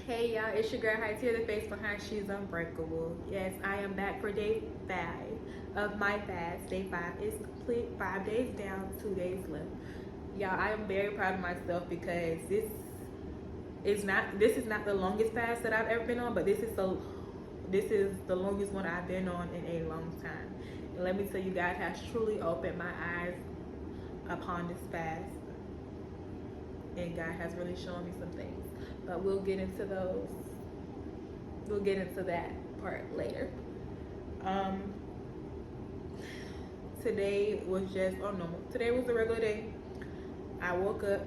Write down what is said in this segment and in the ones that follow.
Hey y'all, it's your girl Hytia, the face behind She's Unbreakable. Yes, I am back for day 5 of my fast. Day 5 is complete. 5 days down, 2 days left. Y'all, I am very proud of myself because this is not the longest fast that I've ever been on, but this is the longest one I've been on in a long time. And let me tell you, God has truly opened my eyes upon this fast, and God has really shown me some things. But we'll get into those. We'll get into that part later. Um, Today was just normal. Today was a regular day. I woke up.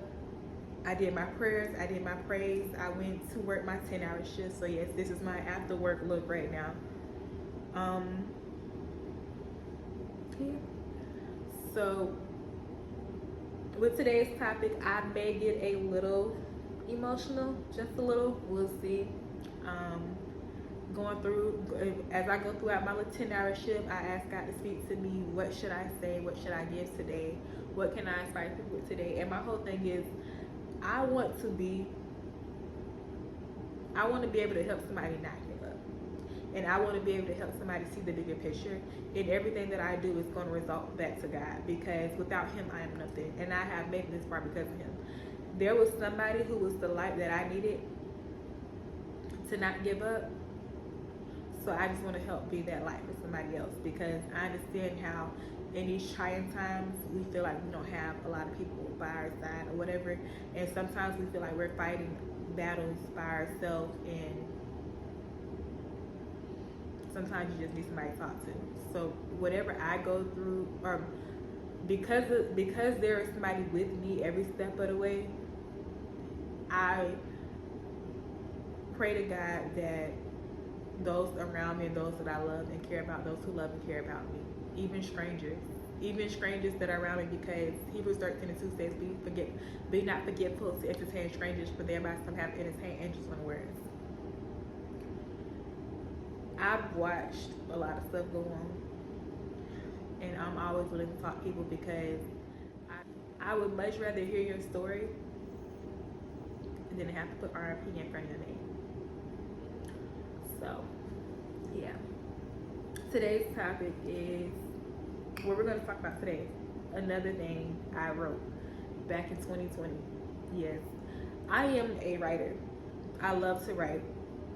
I did my prayers. I did my praise. I went to work my 10-hour shift. So yes, this is my after work look right now. Yeah. So with today's topic, I may get a little emotional, just a little. We'll see. Going through, as I go throughout my little 10-hour shift, I ask God to speak to me. What should I say? What should I give today? What can I inspire people with today? And my whole thing is, I want to be able to help somebody not give up. And I want to be able to help somebody see the bigger picture. And everything that I do is going to result back to God, because without Him, I am nothing. And I have made this far because of Him. There was somebody who was the light that I needed to not give up. So I just want to help be that light for somebody else, because I understand how in these trying times we feel like we don't have a lot of people by our side or whatever. And sometimes we feel like we're fighting battles by ourselves, and sometimes you just need somebody to talk to. So whatever I go through, or because there is somebody with me every step of the way, I pray to God that those around me and those that I love and care about, those who love and care about me, even strangers that are around me, because Hebrews 13:2 says, be not forgetful to entertain strangers, for thereby some have entertained angels unawares. I've watched a lot of stuff go on, and I'm always willing to talk to people, because I would much rather hear your story than have to put RIP in front of your name. So, yeah. Today's topic is what we're going to talk about today. Another thing I wrote back in 2020. Yes, I am a writer. I love to write.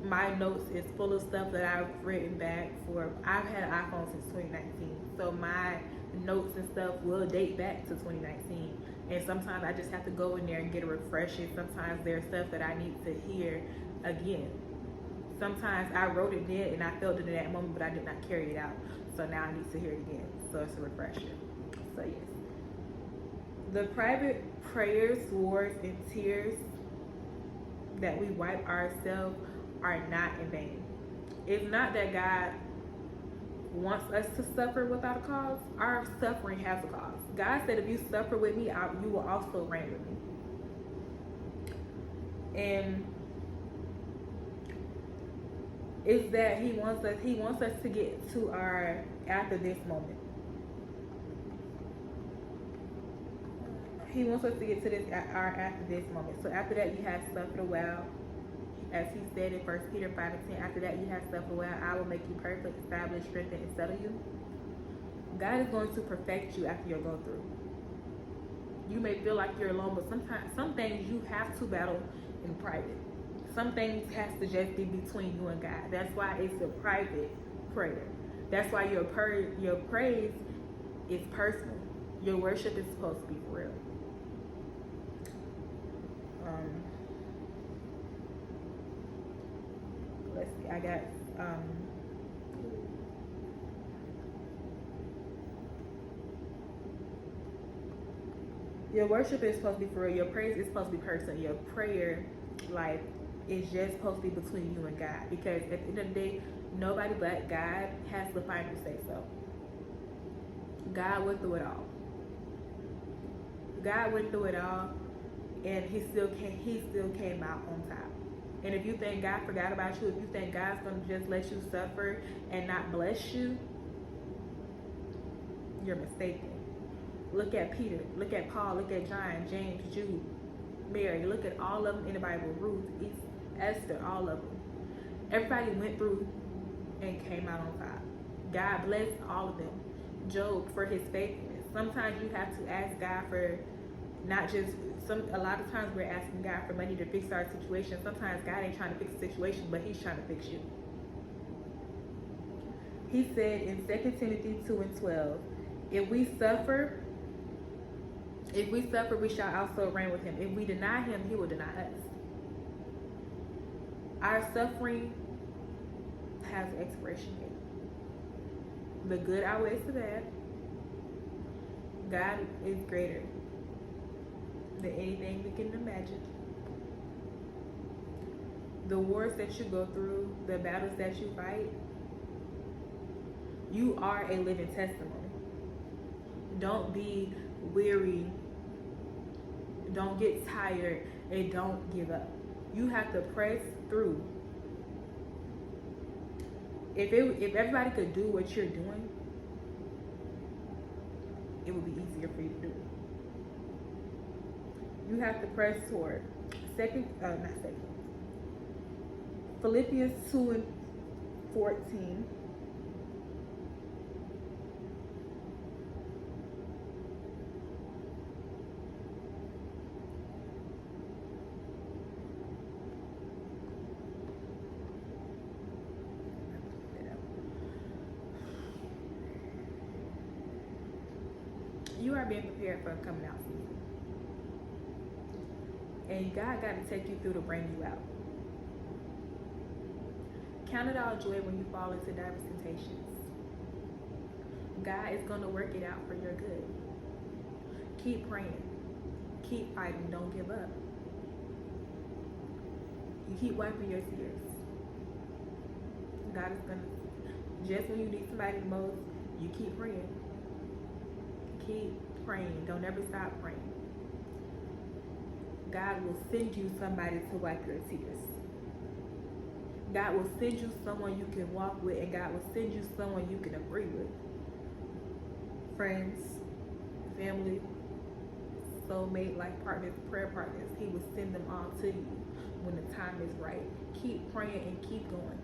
My notes is full of stuff that I've written back for. I've had an iPhone since 2019, so my notes and stuff will date back to 2019. And sometimes I just have to go in there and get a refresher. Sometimes there's stuff that I need to hear again. Sometimes I wrote it then and I felt it in that moment, but I did not carry it out. So now I need to hear it again. So it's a refresher. So yes. The private prayers, wars, and tears that we wipe ourselves are not in vain. It's not that God wants us to suffer without a cause. Our suffering has a cause. God said, if you suffer with me, you will also reign with me. And is that He wants us to get to our after this moment. He wants us to get to our after this moment. So after that, you have suffered a while. As He said in 1 Peter 5:10, after that you have suffered a while, I will make you perfect, establish, strengthen, and settle you. God is going to perfect you after you go through. You may feel like you're alone, but sometimes some things you have to battle in private. Some things has to just be between you and God. That's why it's a private prayer. That's why your praise is personal. Your worship is supposed to be for real. Let's see. I got your worship is supposed to be for real. Your praise is supposed to be personal. Your prayer life is just supposed to be between you and God, because at the end of the day, nobody but God has the final say so. God went through it all. God went through it all, and He still came out on top. And if you think God forgot about you, if you think God's going to just let you suffer and not bless you, you're mistaken. Look at Peter, look at Paul, look at John, James, Jude, Mary. Look at all of them in the Bible. Ruth, Esther, all of them. Everybody went through and came out on top. God blessed all of them. Job for his faithfulness. Sometimes you have to ask God for not just a lot of times we're asking God for money to fix our situation. Sometimes God ain't trying to fix the situation, but he's trying to fix you. He said in 2 Timothy 2:12, if we suffer, we shall also reign with him. If we deny him, he will deny us. Our suffering has an expiration date. The good outweighs the bad. God is greater than anything we can imagine. The wars that you go through, the battles that you fight, you are a living testimony. Don't be weary. Don't get tired, and don't give up. You have to press through. If everybody could do what you're doing, it would be easier for you to do. You have to press toward Philippians 2:14. You are being prepared for a coming out season. And God got to take you through to bring you out. Count it all joy when you fall into diverse temptations. God is going to work it out for your good. Keep praying. Keep fighting. Don't give up. You keep wiping your tears. God is going to, just when you need somebody the most, you keep praying. Keep praying. Don't ever stop praying. God will send you somebody to wipe your tears. God will send you someone you can walk with, and God will send you someone you can agree with. Friends, family, soulmate, life partners, prayer partners. He will send them all to you when the time is right. Keep praying and keep going.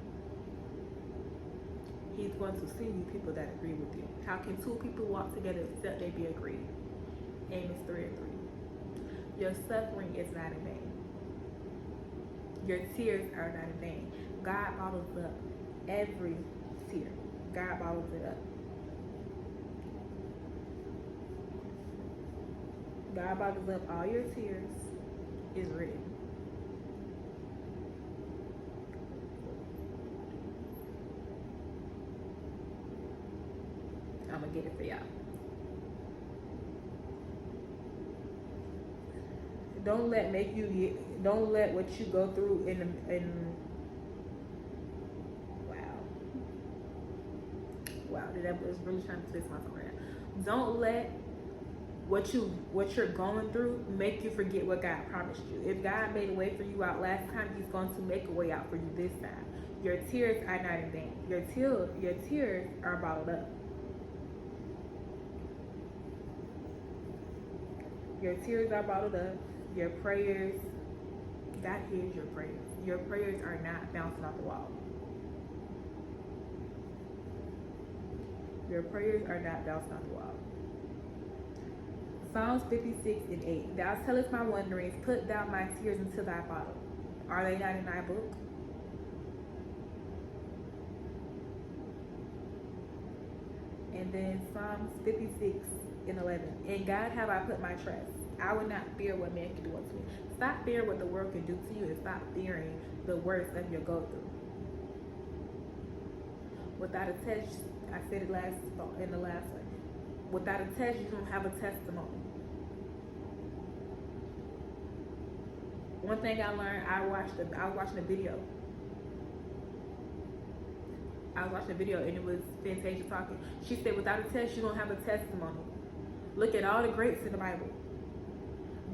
He's going to send you people that agree with you. How can two people walk together except they be agreed? Amos 3:3. Your suffering is not in vain. Your tears are not in vain. God bottles up every tear. God bottles it up. God bottles up all your tears. Is written. I'm gonna get it for y'all. Don't let what you go through wow, the devil is really trying to twist my tongue right now. Don't let what you're going through make you forget what God promised you. If God made a way for you out last time, he's going to make a way out for you this time. Your tears are not in vain. Your tears are bottled up. Your tears are bottled up. Your prayers, God hears your prayers. Your prayers are not bouncing off the wall. Your prayers are not bouncing off the wall. Psalms 56:8. Thou tellest my wanderings, put thou my tears into thy bottle. Are they not in thy book? And then Psalms 56:11. In God have I put my trust. I will not fear what man can do unto me. Stop fearing what the world can do to you, and stop fearing the worst of your go through. Without a test, I said it in the last one. Without a test, you don't have a testimony. One thing I learned, I was watching a video. And it was Fantasia talking. She said, without a test, you don't have a testimony. Look at all the greats in the Bible.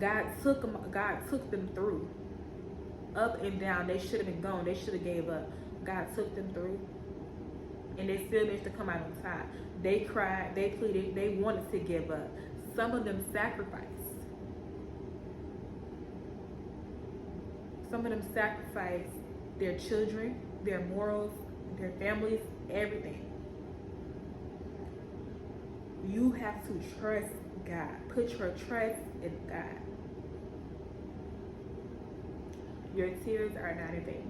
God took them through. Up and down. They should have been gone. They should have gave up. God took them through. And they still managed to come out on top. They cried. They pleaded. They wanted to give up. Some of them sacrificed. Some of them sacrifice their children, their morals, their families, everything. You have to trust God. Put your trust in God. Your tears are not in vain.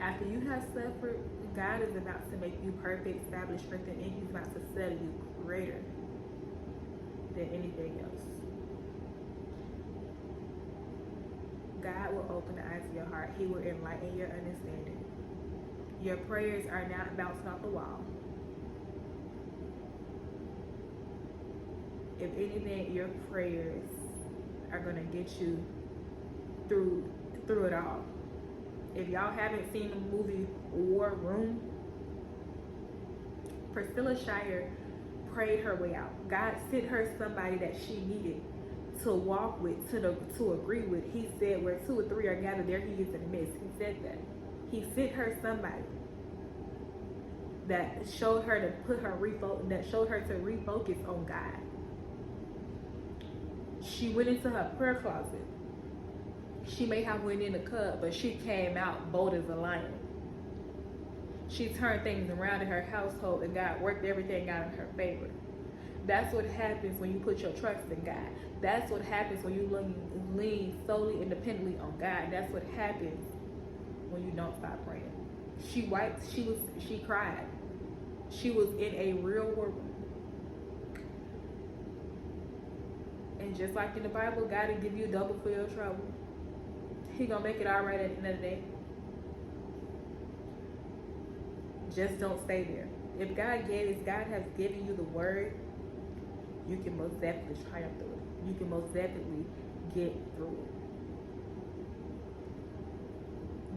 After you have suffered, God is about to make you perfect, established, strengthened, and He's about to settle you greater than anything else. God will open the eyes of your heart. He will enlighten your understanding. Your prayers are not bouncing off the wall. If anything, your prayers are going to get you through it all. If y'all haven't seen the movie War Room, Priscilla Shirer prayed her way out. God sent her somebody that she needed to walk with, to agree with. He said, where 2 or 3 are gathered, there He is in the midst. He said that. He sent her somebody that showed her to refocus on God. She went into her prayer closet. She may have went in a cub, but she came out bold as a lion. She turned things around in her household, and God worked everything out in her favor. That's what happens when you put your trust in God. That's what happens when you lean solely independently on God. That's what happens when you don't stop praying. She cried. She was in a real war room. And just like in the Bible, God will give you double for your trouble. He gonna make it all right at the end of the day. Just don't stay there. If God has given you the word, you can most definitely triumph through it. You can most definitely get through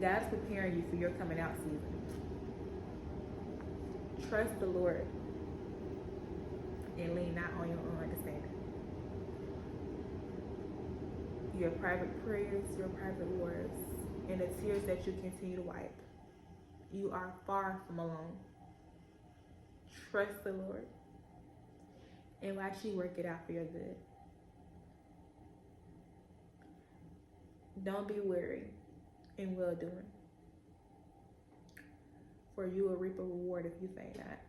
it. God's preparing you for your coming out season. Trust the Lord and lean not on your own understanding. Your private prayers, your private wars, and the tears that you continue to wipe. You are far from alone. Trust the Lord and watch He work it out for your good. Don't be weary in well doing, for you will reap a reward if you faint not.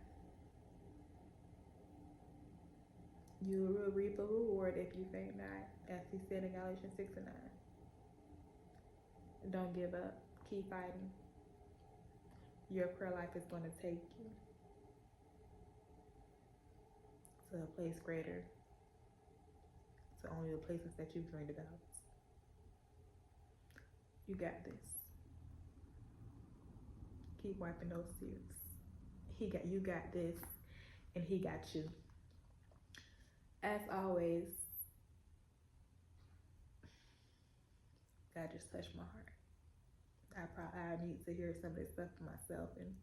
You will reap a reward if you faint not, as He said in Galatians 6:9. Don't give up. Keep fighting. Your prayer life is going to take you to a place greater, to only the places that you've dreamed about. You got this. Keep wiping those tears. You got this, and He got you. As always, God just touched my heart. I need to hear some of this stuff for myself, and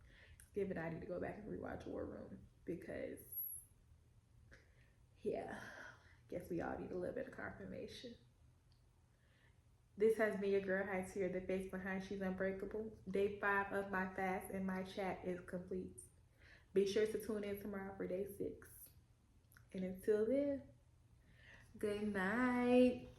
given I need to go back and rewatch War Room, because guess we all need a little bit of confirmation. This has been your girl Hyteria, the face behind She's Unbreakable. Day 5 of my fast and my chat is complete. Be sure to tune in tomorrow for day 6. And until then, good night.